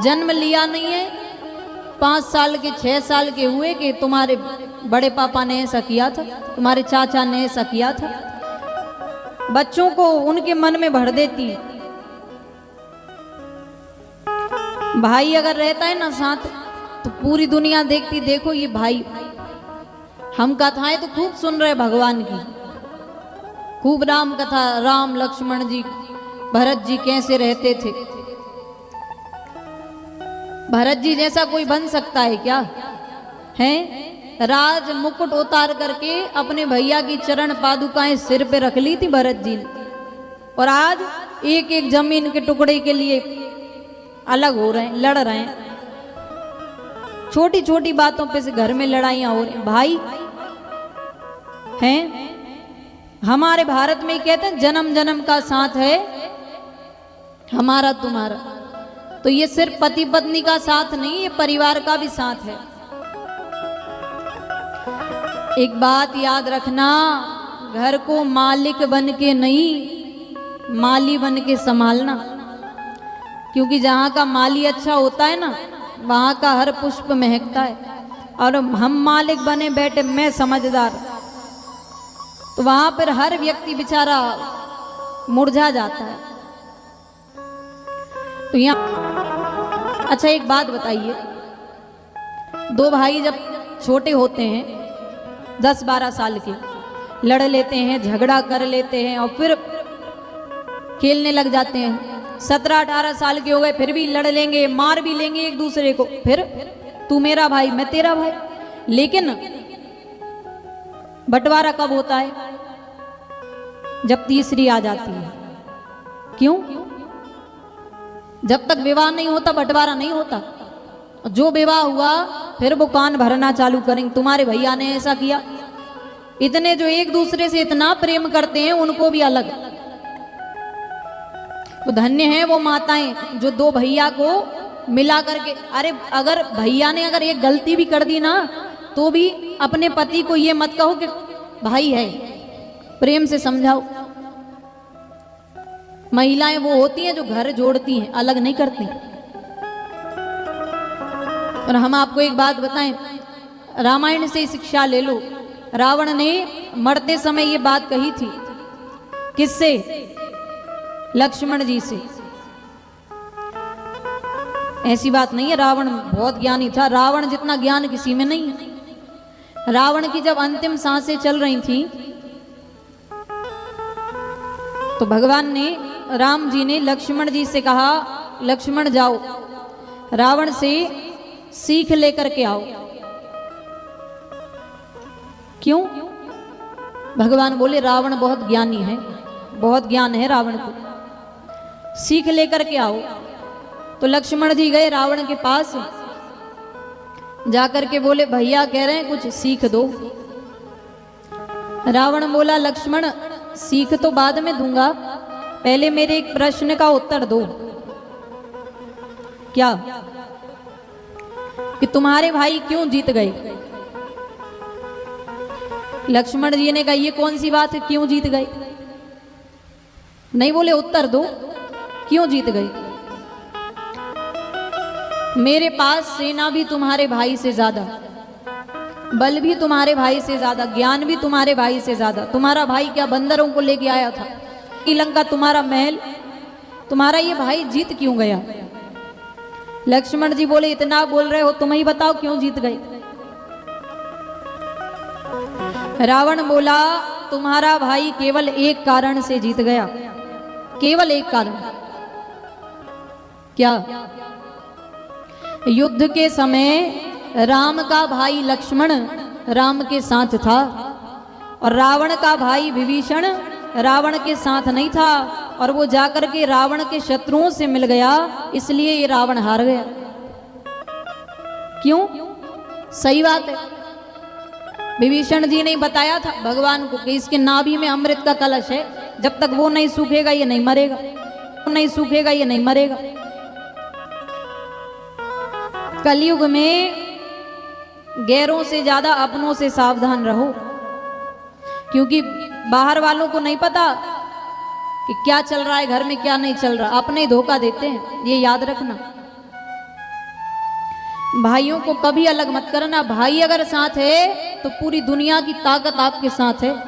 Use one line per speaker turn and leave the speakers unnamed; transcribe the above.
जन्म लिया नहीं है, 5 साल के 6 साल के हुए कि तुम्हारे बड़े पापा ने ऐसा किया था, तुम्हारे चाचा ने ऐसा किया था। बच्चों को उनके मन में भर देती। भाई अगर रहता है ना साथ तो पूरी दुनिया देखती, देखो ये भाई। हम कथाएं तो खूब सुन रहे भगवान की, खूब राम कथा, राम लक्ष्मण जी भरत जी कैसे रहते थे। भरत जी जैसा कोई बन सकता है क्या? है राज मुकुट उतार करके अपने भैया की चरण पादुकाएं सिर पे रख ली थी भरत जी ने, और आज एक एक जमीन के टुकड़े के लिए अलग हो रहे हैं, लड़ रहे हैं। छोटी छोटी बातों पे से घर में लड़ाइयां हो रही। भाई हैं, हमारे भारत में कहते हैं जन्म जन्म का साथ है हमारा तुम्हारा। तो ये सिर्फ पति पत्नी का साथ नहीं, ये परिवार का भी साथ है। एक बात याद रखना, घर को मालिक बन के नहीं, माली बन के संभालना। क्योंकि जहाँ का माली अच्छा होता है ना, वहाँ का हर पुष्प महकता है। और हम मालिक बने बैठे, मैं समझदार, तो वहाँ पर हर व्यक्ति बेचारा मुरझा जाता है। तो यहाँ अच्छा एक बात बताइए, दो भाई जब छोटे होते हैं 10-12 साल के, लड़ लेते हैं, झगड़ा कर लेते हैं और फिर खेलने लग जाते हैं। 17-18 साल के हो गए फिर भी लड़ लेंगे, मार भी लेंगे एक दूसरे को, फिर तू मेरा भाई मैं तेरा भाई। लेकिन बंटवारा कब होता है? जब तीसरी आ जाती है। क्यों? जब तक विवाह नहीं होता बंटवारा नहीं होता। जो विवाह हुआ फिर वो कान भरना चालू करेंगे, तुम्हारे भैया ने ऐसा किया। इतने जो एक दूसरे से इतना प्रेम करते हैं उनको भी अलग। तो धन्य है वो माताएं जो दो भैया को मिला करके। अरे अगर भैया ने अगर एक गलती भी कर दी ना, तो भी अपने पति को ये मत कहो कि भाई है, प्रेम से समझाओ। महिलाएं वो होती हैं जो घर जोड़ती हैं, अलग नहीं करती। और हम आपको एक बात बताएं, रामायण से शिक्षा ले लो। रावण ने मरते समय ये बात कही थी, किससे? लक्ष्मण जी से। ऐसी बात नहीं है, रावण बहुत ज्ञानी था, रावण जितना ज्ञान किसी में नहीं है। रावण की जब अंतिम सांसें चल रही थी तो भगवान ने, राम जी ने लक्ष्मण जी से कहा, लक्ष्मण जाओ रावण से सीख लेकर के आओ। क्यों? भगवान बोले रावण बहुत ज्ञानी है, बहुत ज्ञान है रावण को, सीख लेकर के आओ। तो लक्ष्मण जी गए रावण के पास, जाकर के बोले भैया कह रहे हैं कुछ सीख दो। रावण बोला लक्ष्मण सीख तो बाद में दूंगा, पहले मेरे एक प्रश्न का उत्तर दो। क्या? कि तुम्हारे भाई क्यों जीत गए? लक्ष्मण जी ने कहा ये कौन सी बात है, क्यों जीत गए? नहीं बोले उत्तर दो, क्यों जीत गए? मेरे पास सेना भी तुम्हारे भाई से ज्यादा, बल भी तुम्हारे भाई से ज्यादा, ज्ञान भी तुम्हारे भाई से ज्यादा। तुम्हारा भाई क्या बंदरों को लेके आया था? लंका तुम्हारा महल, तुम्हारा ये भाई जीत क्यों गया? लक्ष्मण जी बोले इतना बोल रहे हो, तुम ही बताओ क्यों जीत गए? रावण बोला तुम्हारा भाई केवल एक कारण से जीत गया, केवल एक कारण। क्या? युद्ध के समय राम का भाई लक्ष्मण राम के साथ था और रावण का भाई विभीषण रावण के साथ नहीं था, और वो जाकर के रावण के शत्रुओं से मिल गया, इसलिए ये रावण हार गया। क्यों? सही बात है, विभीषण जी ने बताया था भगवान को कि इसके नाभि में अमृत का कलश है, जब तक वो नहीं सूखेगा ये नहीं मरेगा, वो नहीं सूखेगा ये नहीं मरेगा। कलयुग में गैरों से ज्यादा अपनों से सावधान रहो, क्योंकि बाहर वालों को नहीं पता कि क्या चल रहा है घर में, क्या नहीं चल रहा, अपने ही धोखा देते हैं, ये याद रखना। भाइयों को कभी अलग मत करना। भाई अगर साथ है तो पूरी दुनिया की ताकत आपके साथ है।